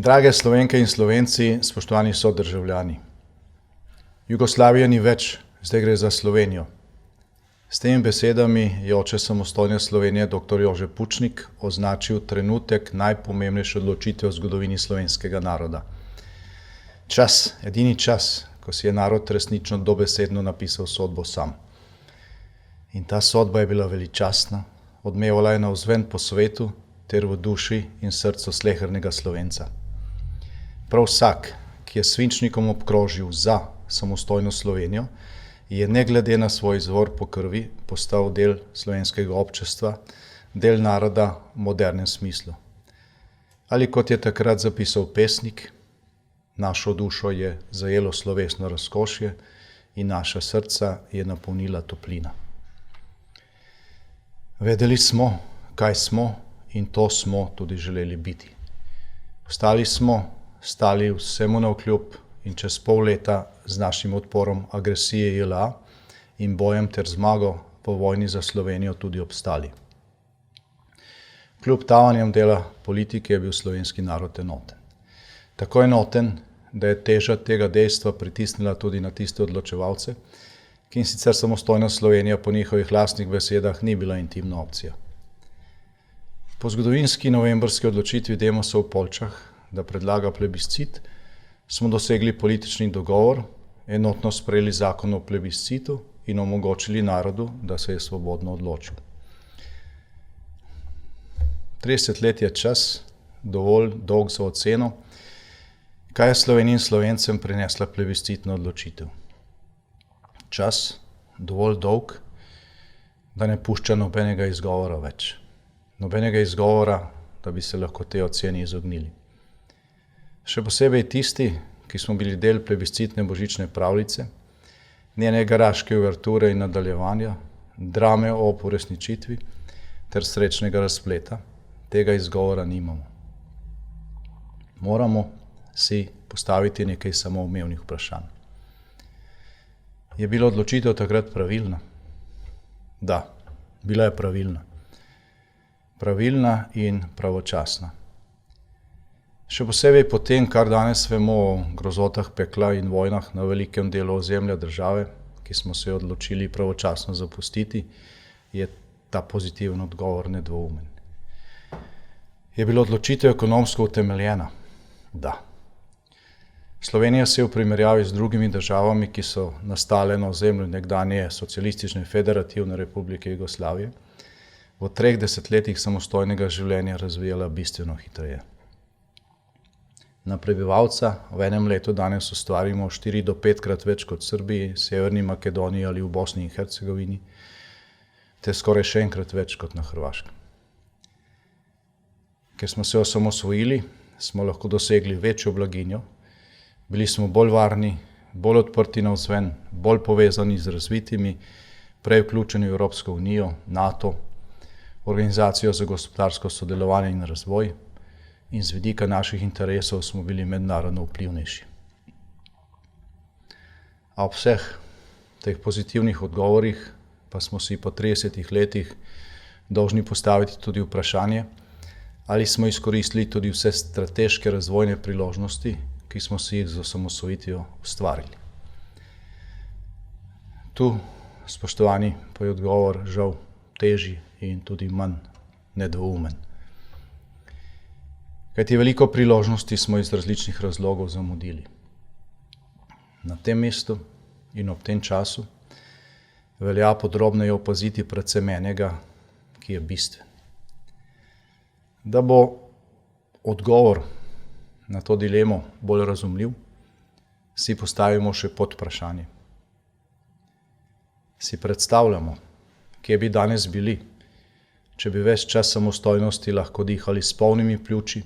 Drage Slovenke in Slovenci, spoštovani sodržavljani. Jugoslavija ni več, zdaj gre za Slovenijo. S temi besedami je oče samostojne Slovenije dr. Jože Pučnik označil trenutek najpomembnejše odločitve v zgodovini slovenskega naroda. Čas, edini čas, ko si je narod resnično dobesedno napisal sodbo sam. In ta sodba je bila veličastna, odmevala je navzven po svetu ter v duši in srcu slehernega Slovenca. Prav vsak, ki je svinčnikom obkrožil za samostojno Slovenijo, je ne glede na svoj izvor po krvi postal del slovenskega občestva, del naroda v modernem smislu. Ali kot je takrat zapisal pesnik, našo dušo je zajelo slovesno razkošje in naša srca je napolnila toplina. Vedeli smo, kaj smo in to smo tudi želeli biti. Stali vsemu navkljub in čez pol leta z našim odporom agresije JLA in bojem ter zmago po vojni za Slovenijo tudi obstali. Kljub tavanjem dela politike je bil slovenski narod enoten. Tako enoten, da je teža tega dejstva pritisnila tudi na tiste odločevalce, ki jim sicer samostojna Slovenija po njihovih lastnih besedah ni bila intimna opcija. Po zgodovinski novembrski odločitvi Demosa v Poljčah, da predlaga plebiscit, smo dosegli politični dogovor, enotno sprejeli zakon o plebiscitu in omogočili narodu, da se je svobodno odločil. 30 let je čas, dovolj dolg za oceno, kaj je Sloveniji in Slovencem prinesla plebiscitna odločitev. Čas, dovolj dolg, da ne pušča nobenega izgovora več. Nobenega izgovora, da bi se lahko te oceni izognili. Še posebej tisti, ki smo bili del plebiscitne božične pravljice, njene garaške uverture in nadaljevanja, drame o uresničitvi ter srečnega razpleta, tega izgovora nimamo. Moramo si postaviti nekaj samoumevnih vprašanj. Je bila odločitev takrat pravilna? Da, bila je pravilna. Pravilna in pravočasna. Še posebej po tem, kar danes vemo o grozotah pekla in vojnah na velikem delu ozemlja države, ki smo se odločili pravočasno zapustiti, je ta pozitiven odgovor nedvoumen. Je bila odločitev ekonomsko utemeljena? Da. Slovenija se je v primerjavi z drugimi državami, ki so nastale na ozemlju nekdanje socialistične federativne republike Jugoslavije, v 3 desetletjih samostojnega življenja razvijala bistveno hitreje. Na prebivalca v enem letu danes ustvarimo 4 do 5 krat več kot v Srbiji, Severni Makedoniji ali v Bosni in Hercegovini, te skoraj še enkrat več kot na Hrvaškem. Ker smo se osamosvojili, smo lahko dosegli večjo blaginjo, bili smo bolj varni, bolj odprti navzven, bolj povezani z razvitimi, prej vključeni v Evropsko unijo, NATO, Organizacijo za gospodarsko sodelovanje in razvoj, in z vidika naših interesov smo bili mednarodno vplivnejši. A ob vseh teh pozitivnih odgovorih pa smo si po 30 letih dolžni postaviti tudi vprašanje, ali smo izkoristili tudi vse strateške razvojne priložnosti, ki smo si jih z osamosvojitvijo ustvarili. Tu, spoštovani, pa je odgovor žal težji in tudi manj nedvoumen. Kajti veliko priložnosti smo iz različnih razlogov zamudili. Na tem mestu in ob tem času velja podrobneje opaziti predvsem enega, ki je bistven. Da bo odgovor na to dilemo bolj razumljiv, si postavimo še podvprašanje. Si predstavljamo, kje bi danes bili, če bi ves čas samostojnosti lahko dihali s polnimi pljuči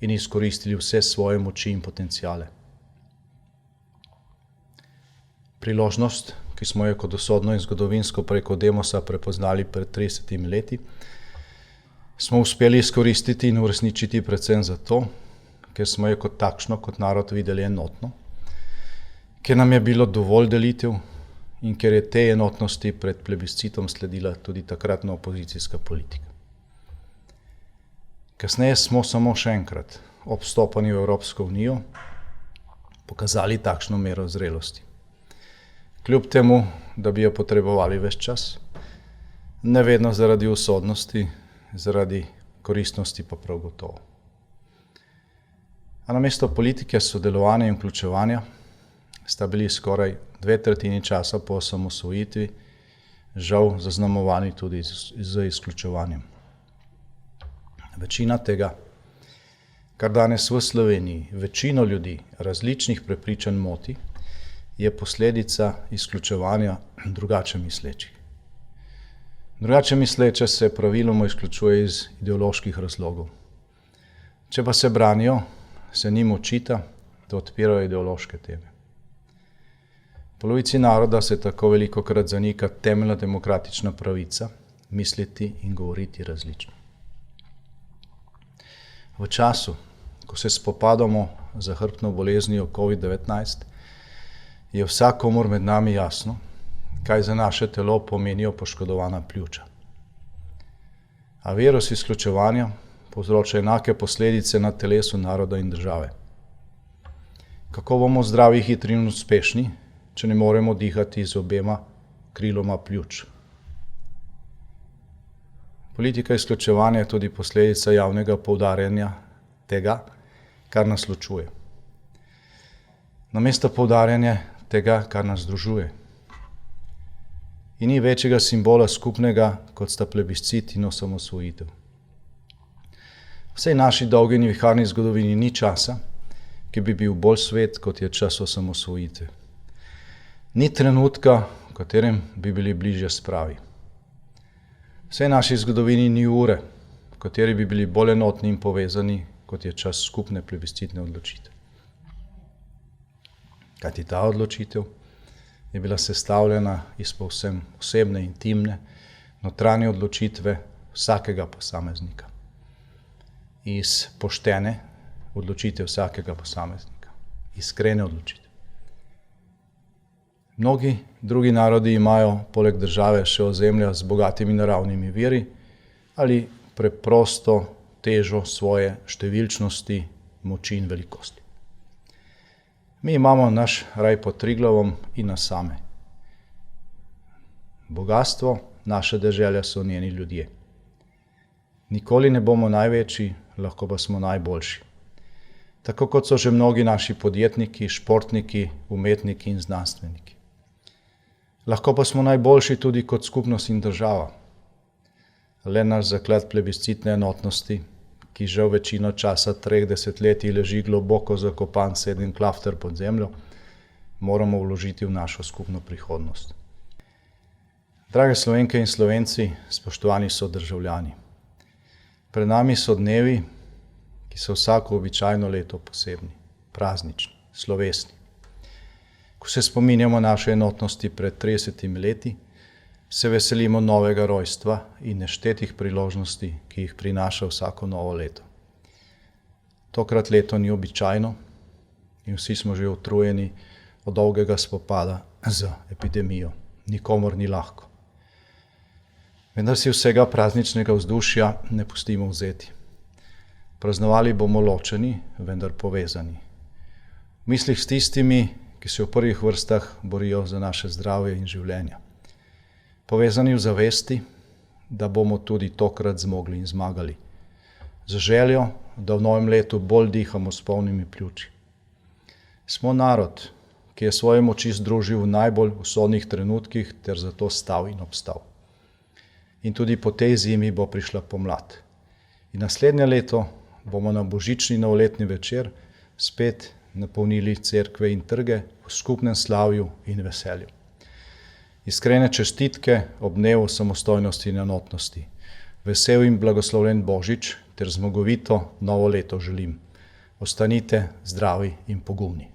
in izkoristili vse svoje moči in potenciale. Priložnost, ki smo jo kot usodno in zgodovinsko preko Demosa prepoznali pred 30 leti, smo uspeli izkoristiti in uresničiti predvsem zato, ker smo jo kot takšno, kot narod videli enotno, ker nam je bilo dovolj delitev in ker je tej enotnosti pred plebiscitom sledila tudi takratna opozicijska politika. Kasneje smo samo še enkrat ob vstopanju v Evropsko unijo pokazali takšno mero zrelosti. Kljub temu, da bi jo potrebovali ves čas, ne vedno zaradi usodnosti, zaradi koristnosti pa prav gotovo. A namesto politike sodelovanja in vključevanja sta bili skoraj 2/3 časa po osamosvojitvi žal zaznamovani tudi z izključevanjem. Večina tega, kar danes v Sloveniji večino ljudi različnih prepričanj moti, je posledica izključevanja drugače mislečih. Drugače misleče se praviloma izključuje iz ideoloških razlogov. Če pa se branijo, se njim očita, da odpirajo ideološke teme. Polovici naroda se tako velikokrat zanika temeljna demokratična pravica misliti in govoriti različno. V času, ko se spopadamo z zahrbtno boleznijo COVID-19, je vsakomur med nami jasno, kaj za naše telo pomenijo poškodovana pljuča. A virus izključevanja povzroča enake posledice na telesu naroda in države. Kako bomo zdravi, hitri in uspešni, če ne moremo dihati z obema kriloma pljuč? Politika izključevanja je tudi posledica javnega poudarjanja tega, kar nas ločuje. Namesto poudarjanja tega, kar nas združuje. In ni večjega simbola skupnega, kot sta plebiscit in osamosvojitev. V vsej naši dolgi in viharni zgodovini ni časa, ki bi bil bolj svet, kot je čas osamosvojitve. Ni trenutka, v katerem bi bili bližje spravi. V vsej naši zgodovini ni ure, v kateri bi bili bolj enotni in povezani, kot je čas skupne plebiscitne odločitve. Kajti ta odločitev je bila sestavljena iz povsem osebne, intimne, notranje odločitve vsakega posameznika. Iz poštene odločitve vsakega posameznika. Iskrene odločitve. Mnogi drugi narodi imajo poleg države še ozemlja z bogatimi naravnimi viri ali preprosto težo svoje številčnosti, moči in velikosti. Mi imamo naš raj pod Triglavom in nas same. Bogastvo naše dežele so njeni ljudje. Nikoli ne bomo največji, lahko pa smo najboljši. Tako kot so že mnogi naši podjetniki, športniki, umetniki in znanstveniki. Lahko pa smo najboljši tudi kot skupnost in država. Le naš zaklad plebiscitne enotnosti, ki že v večino časa 3 desetletij leži globoko zakopan 7 klafter pod zemljo, moramo vložiti v našo skupno prihodnost. Drage Slovenke in Slovenci, spoštovani sodržavljani, pred nami so dnevi, ki so vsako običajno leto posebni, praznični, slovesni. Ko se spominjamo naše enotnosti pred 30 leti, se veselimo novega rojstva in neštetih priložnosti, ki jih prinaša vsako novo leto. Tokrat leto ni običajno in vsi smo že utrujeni od dolgega spopada z epidemijo. Nikomur ni lahko. Vendar si vsega prazničnega vzdušja ne pustimo vzeti. Praznovali bomo ločeni, vendar povezani. V mislih s tistimi, ki se v prvih vrstah borijo za naše zdravje in življenja. Povezani v zavesti, da bomo tudi tokrat zmogli in zmagali. Z željo, da v novem letu bolj dihamo s polnimi pljuči. Smo narod, ki je svoje moči združil v najbolj usodnih trenutkih ter zato stal in obstal. In tudi po tej zimi bo prišla pomlad. In naslednje leto bomo na božični novoletni večer spet napolnili cerkve in trge v skupnem slavju in veselju. Iskrene čestitke ob dnevu samostojnosti in enotnosti. Vesel in blagoslovljen Božič ter zmagovito novo leto želim. Ostanite zdravi in pogumni.